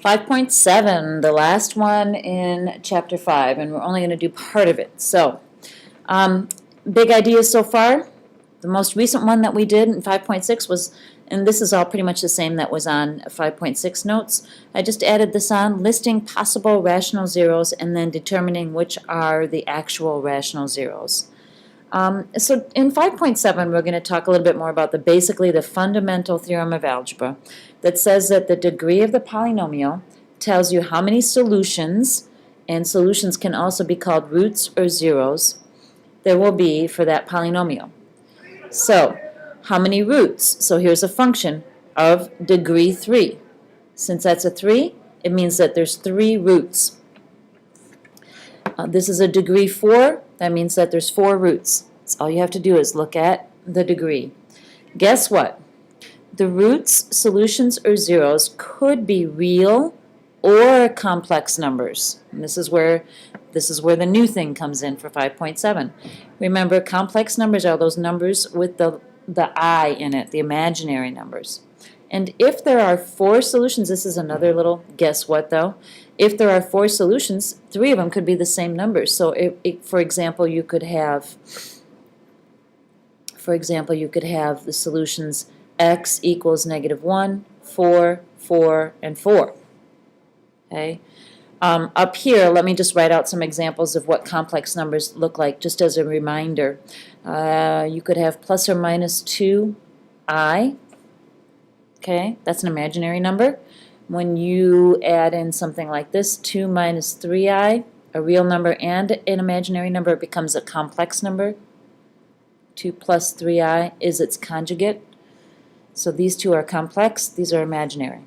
5.7, the last one in Chapter 5, and we're only going to do part of it. So, big ideas so far. The most recent one that we did in 5.6 was, and this is all pretty much the same that was on 5.6 notes. I just added this on, listing possible rational zeros and then determining which are the actual rational zeros. So in 5.7, we're going to talk a little bit more about basically the fundamental theorem of algebra that says that the degree of the polynomial tells you how many solutions, and solutions can also be called roots or zeros, there will be for that polynomial. So, how many roots? So here's a function of degree 3. Since that's a 3, it means that there's 3 roots. This is a degree 4. That means that there's 4 roots. So all you have to do is look at the degree. Guess what? The roots, solutions, or zeros could be real or complex numbers. And this is where the new thing comes in for 5.7. Remember, complex numbers are those numbers with the I in it, the imaginary numbers. And if there are 4 solutions, this is another little guess what though. If there are 4 solutions, 3 of them could be the same numbers. So for example, you could have the solutions x equals -1, 4, 4, and 4. Okay. Up here, let me just write out some examples of what complex numbers look like, just as a reminder. You could have plus or minus 2i. Okay, that's an imaginary number. When you add in something like this, 2 minus 3i, a real number and an imaginary number, it becomes a complex number. 2 plus 3i is its conjugate. So these two are complex, these are imaginary.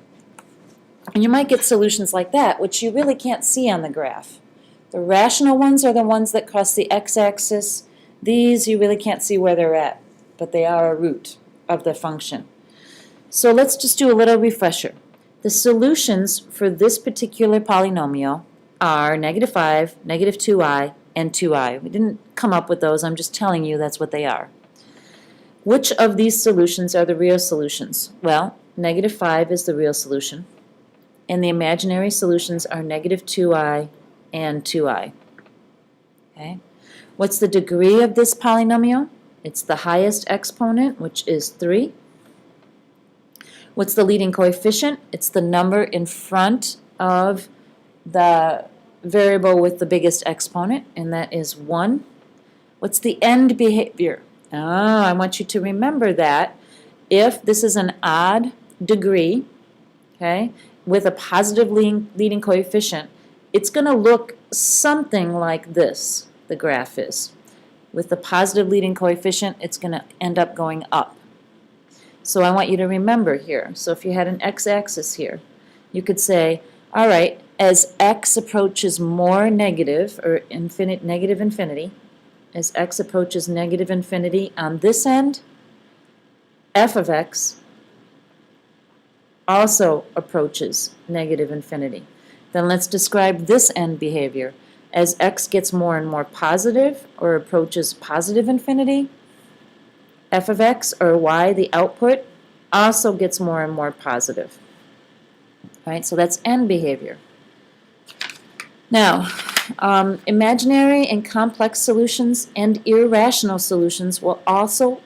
And you might get solutions like that, which you really can't see on the graph. The rational ones are the ones that cross the x-axis. These you really can't see where they're at, but they are a root of the function. So let's just do a little refresher. The solutions for this particular polynomial are -5, -2i, and 2i. We didn't come up with those, I'm just telling you that's what they are. Which of these solutions are the real solutions? Well, -5 is the real solution, and the imaginary solutions are -2i and 2i. Okay. What's the degree of this polynomial? It's the highest exponent, which is 3. What's the leading coefficient? It's the number in front of the variable with the biggest exponent, and that is 1. What's the end behavior? I want you to remember that if this is an odd degree, okay, with a positive leading coefficient, it's going to look something like this, the graph is. With the positive leading coefficient, it's going to end up going up. So I want you to remember here. So if you had an x-axis here, you could say, all right, as x approaches more negative, or negative infinity, as x approaches negative infinity on this end, f of x also approaches negative infinity. Then let's describe this end behavior. As x gets more and more positive, or approaches positive infinity, f of x, or y, the output, also gets more and more positive. All right, so that's end behavior. Now, imaginary and complex solutions and irrational solutions will also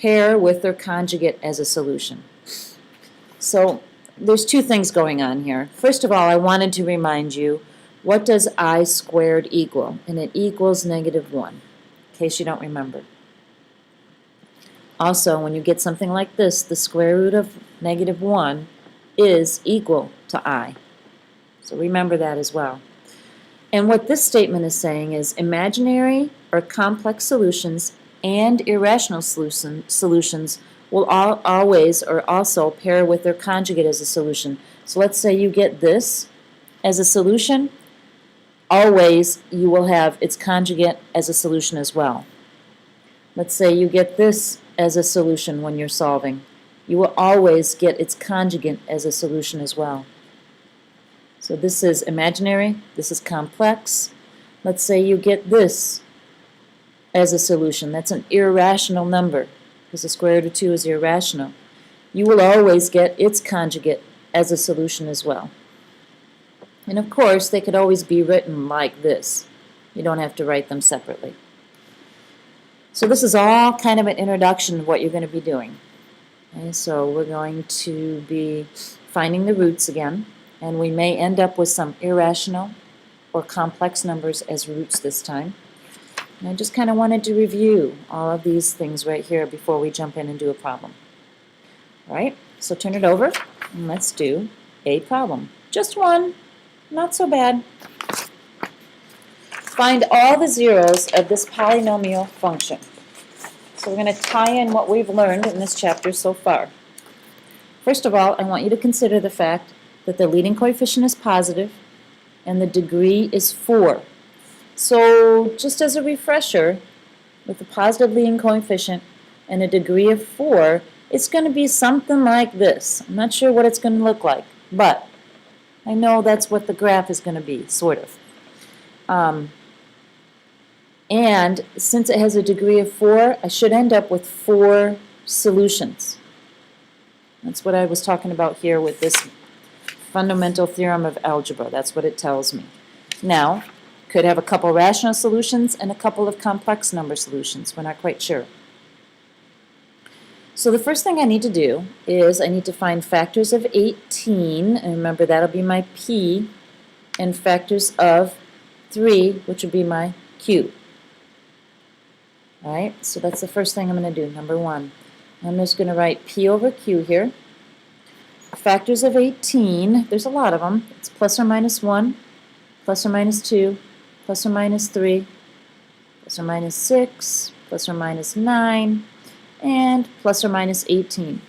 pair with their conjugate as a solution. So there's 2 things going on here. First of all, I wanted to remind you, what does I squared equal? And it equals -1, in case you don't remember. Also, when you get something like this, the square root of -1 is equal to I. So remember that as well. And what this statement is saying is imaginary or complex solutions and irrational solutions will always or also pair with their conjugate as a solution. So let's say you get this as a solution, always you will have its conjugate as a solution as well. Let's say you get this as a solution when you're solving. You will always get its conjugate as a solution as well. So this is imaginary, this is complex. Let's say you get this as a solution. That's an irrational number, because the square root of 2 is irrational. you will always get its conjugate as a solution as well. And of course, they could always be written like this. You don't have to write them separately. So this is all kind of an introduction of what you're going to be doing. Okay, so we're going to be finding the roots again, and we may end up with some irrational or complex numbers as roots this time. And I just kind of wanted to review all of these things right here before we jump in and do a problem. All right, so turn it over, and let's do a problem. Just one, not so bad. Find all the zeros of this polynomial function. So we're going to tie in what we've learned in this chapter so far. First of all, I want you to consider the fact that the leading coefficient is positive and the degree is 4. So just as a refresher, with a positive leading coefficient and a degree of 4, it's going to be something like this. I'm not sure what it's going to look like, but I know that's what the graph is going to be, sort of. And since it has a degree of 4, I should end up with 4 solutions. That's what I was talking about here with this fundamental theorem of algebra. That's what it tells me. Now, could have a couple rational solutions and a couple of complex number solutions. We're not quite sure. So the first thing I need to do is I need to find factors of 18, and remember that'll be my P, and factors of 3, which would be my Q. All right, so that's the first thing I'm going to do, number 1. I'm just going to write P over Q here. Factors of 18, there's a lot of them. It's plus or minus 1, plus or minus 2, plus or minus 3, plus or minus 6, plus or minus 9, and plus or minus 18.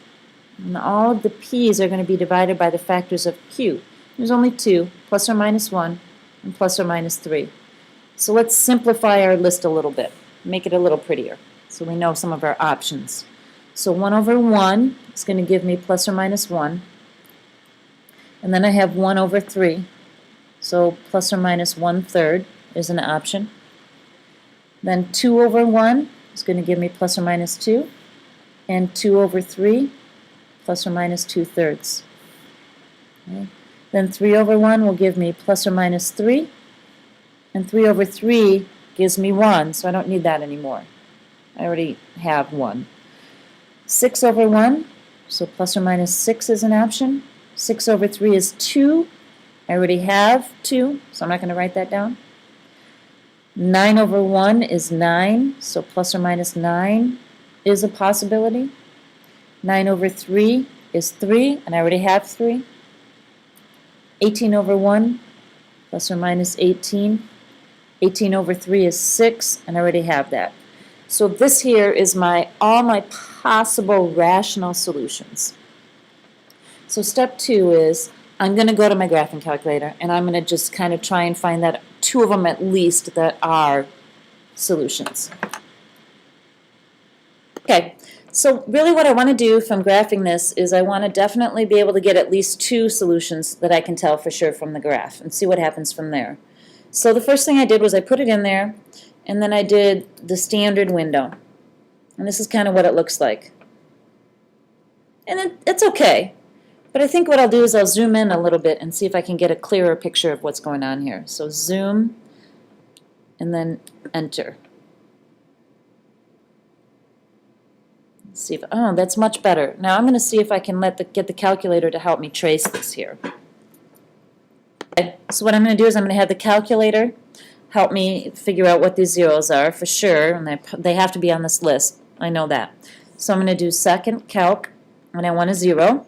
And all of the P's are going to be divided by the factors of Q. There's only 2, plus or minus 1, and plus or minus 3. So let's simplify our list a little bit, make it a little prettier, so we know some of our options. So 1 over 1 is going to give me plus or minus 1. And then I have 1 over 3. So plus or minus 1/3 is an option. Then 2 over 1 is going to give me plus or minus 2. And 2 over 3 plus or minus 2/3. Okay. Then 3 over 1 will give me plus or minus 3. And 3 over 3 gives me 1, so I don't need that anymore. I already have 1. 6 over 1, so plus or minus 6 is an option. 6 over 3 is 2. I already have 2, so I'm not going to write that down. 9 over 1 is 9, so plus or minus 9 is a possibility. 9 over 3 is 3, and I already have 3. 18 over 1, plus or minus 18. 18 over 3 is 6, and I already have that. So this here is all my possible rational solutions. So step 2 is I'm going to go to my graphing calculator, and I'm going to just kind of try and find that 2 of them at least that are solutions. Okay, so really what I want to do from graphing this is I want to definitely be able to get at least 2 solutions that I can tell for sure from the graph and see what happens from there. So the first thing I did was I put it in there, and then I did the standard window. And this is kind of what it looks like. And it's okay. But I think what I'll do is I'll zoom in a little bit and see if I can get a clearer picture of what's going on here. So zoom, and then enter. Let's see if, oh, that's much better. Now I'm going to see if I can get the calculator to help me trace this here. Okay, so what I'm going to do is I'm going to have the calculator help me figure out what these zeros are for sure, and they have to be on this list. I know that. So I'm going to do second calc, and I want a 0.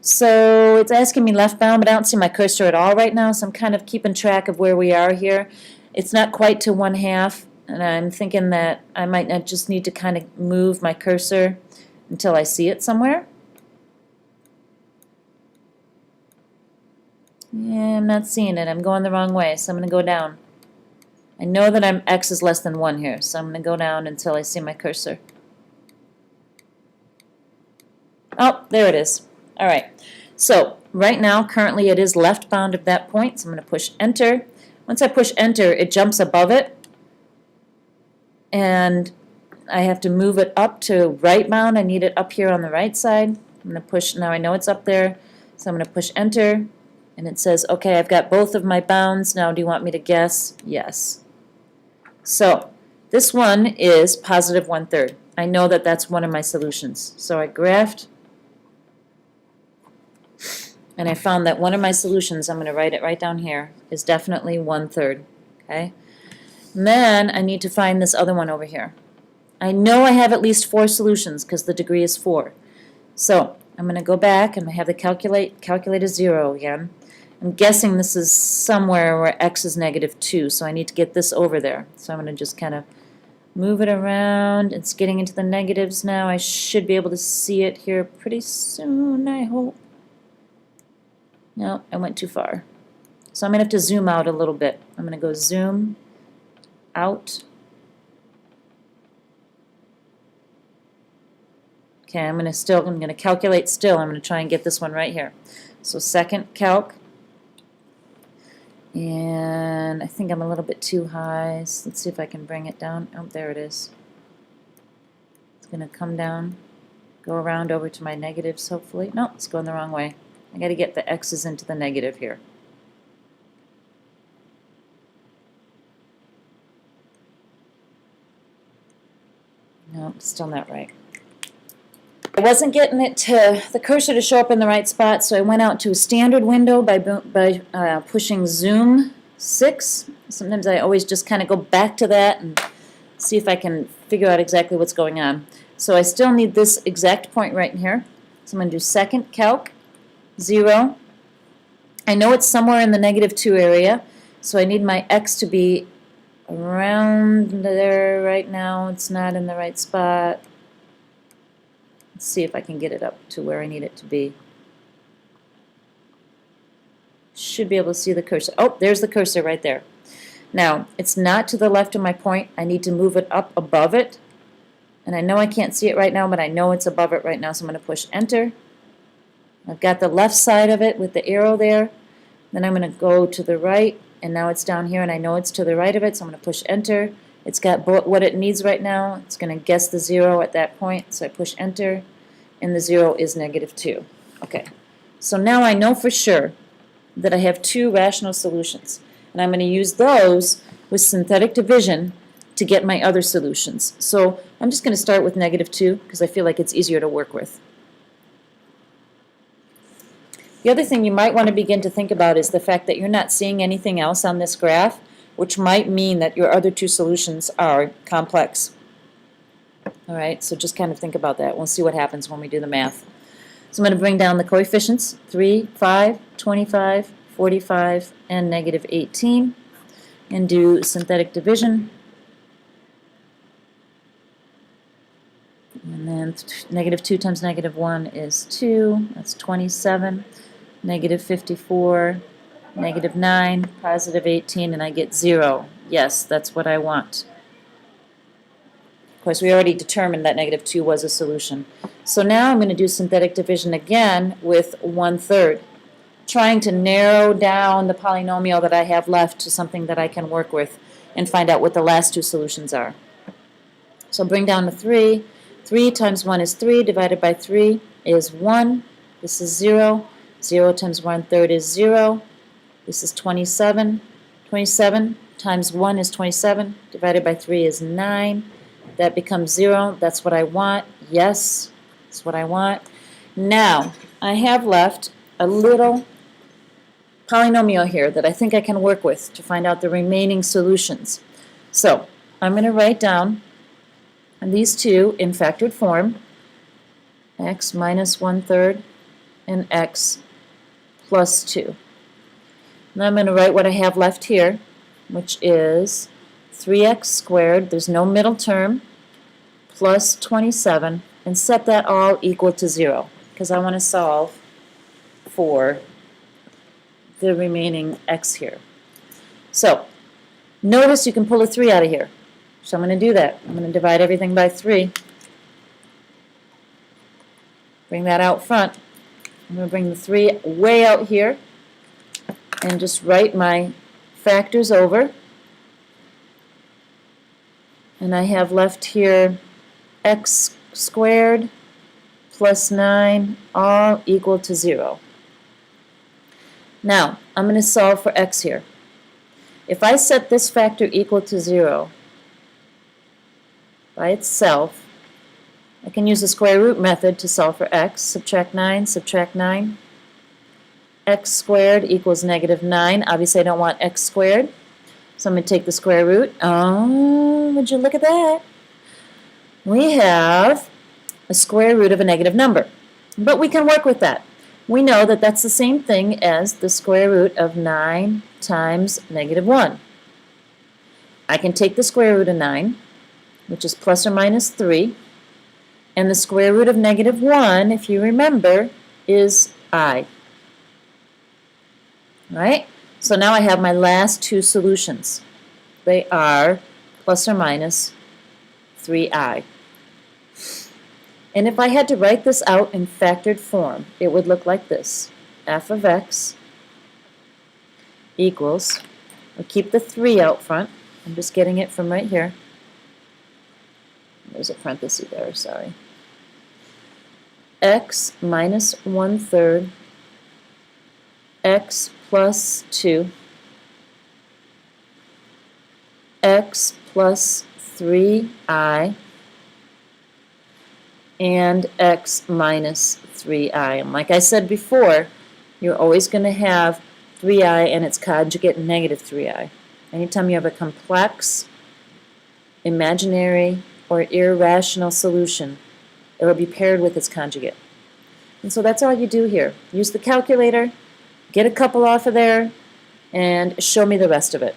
So it's asking me left bound, but I don't see my cursor at all right now, so I'm kind of keeping track of where we are here. It's not quite to 1/2, and I'm thinking that I might not just need to kind of move my cursor until I see it somewhere. Yeah, I'm not seeing it. I'm going the wrong way, so I'm going to go down. I know that x is less than 1 here, so I'm going to go down until I see my cursor. Oh, there it is. All right. So right now, currently it is left bound of that point, so I'm going to push enter. Once I push enter, it jumps above it, and I have to move it up to right bound. I need it up here on the right side. I'm going to push, now I know it's up there, so I'm going to push enter, and it says, okay, I've got both of my bounds. Now do you want me to guess? Yes. So this one is positive 1/3. I know that that's one of my solutions. So I graphed, and I found that one of my solutions, I'm going to write it right down here, is definitely 1/3. Okay? And then I need to find this other one over here. I know I have at least 4 solutions because the degree is 4. So I'm going to go back and I have the calculator 0 again. I'm guessing this is somewhere where x is -2, so I need to get this over there. So I'm going to just kind of move it around. It's getting into the negatives now. I should be able to see it here pretty soon, I hope. No, I went too far. So I'm going to have to zoom out a little bit. I'm going to go zoom out. Okay, I'm going to calculate still. I'm going to try and get this one right here. So second calc. And I think I'm a little bit too high. So let's see if I can bring it down. Oh, there it is. It's going to come down, go around over to my negatives, hopefully. No, it's going the wrong way. I got to get the x's into the negative here. No, still not right. I wasn't getting it the cursor to show up in the right spot, so I went out to a standard window by pushing zoom 6. Sometimes I always just kind of go back to that and see if I can figure out exactly what's going on. So I still need this exact point right in here. So I'm going to do second calc, 0. I know it's somewhere in the -2 area, so I need my x to be around there right now. It's not in the right spot. Let's see if I can get it up to where I need it to be. Should be able to see the cursor. Oh, there's the cursor right there. Now, it's not to the left of my point. I need to move it up above it. And I know I can't see it right now, but I know it's above it right now, so I'm going to push enter. I've got the left side of it with the arrow there. Then I'm going to go to the right, and now it's down here, and I know it's to the right of it, so I'm going to push enter. It's got what it needs right now. It's going to guess the 0 at that point, so I push enter, and the 0 is -2. Okay, so now I know for sure that I have 2 rational solutions, and I'm going to use those with synthetic division to get my other solutions. So I'm just going to start with -2 because I feel like it's easier to work with. The other thing you might want to begin to think about is the fact that you're not seeing anything else on this graph, which might mean that your other 2 solutions are complex. All right, so just kind of think about that. We'll see what happens when we do the math. So I'm going to bring down the coefficients, 3, 5, 25, 45, and -18, and do synthetic division. And then -2 times -1 is 2. That's 27. -54, -9, +18, and I get 0. Yes, that's what I want. Of course, we already determined that -2 was a solution. So now I'm going to do synthetic division again with 1/3, trying to narrow down the polynomial that I have left to something that I can work with and find out what the last 2 solutions are. So bring down to 3. 3 times 1 is 3, divided by 3 is 1. This is 0. 0 times 1/3 is 0. This is 27. 27 times 1 is 27. Divided by 3 is 9. That becomes 0. That's what I want. Yes, that's what I want. Now, I have left a little polynomial here that I think I can work with to find out the remaining solutions. So, I'm going to write down these 2 in factored form, x minus 1/3 and x plus 2. Now I'm going to write what I have left here, which is 3x squared, there's no middle term, plus 27, and set that all equal to 0, because I want to solve for the remaining x here. So, notice you can pull a 3 out of here. So I'm going to do that. I'm going to divide everything by 3. Bring that out front. I'm going to bring the 3 way out here and just write my factors over. And I have left here x squared plus 9 all equal to 0. Now, I'm going to solve for x here. If I set this factor equal to 0 by itself, I can use the square root method to solve for x. Subtract 9, subtract 9. X squared equals negative 9. Obviously, I don't want x squared, so I'm going to take the square root. Oh, would you look at that? We have a square root of a negative number, but we can work with that. We know that that's the same thing as the square root of 9 times negative 1. I can take the square root of 9, which is plus or minus 3, and the square root of negative 1, if you remember, is I. Right? So now I have my last two solutions. They are plus or minus 3i. And if I had to write this out in factored form, it would look like this. F of x equals, I'll keep the 3 out front. I'm just getting it from right here. There's a parenthesis there, sorry. X minus 1/3 x plus 2 x plus 3i and x minus 3i. And like I said before, you're always going to have 3i and its conjugate negative 3i. Anytime you have a complex, imaginary, or irrational solution, it will be paired with its conjugate. And so that's all you do here. Use the calculator, get a couple off of there, and show me the rest of it.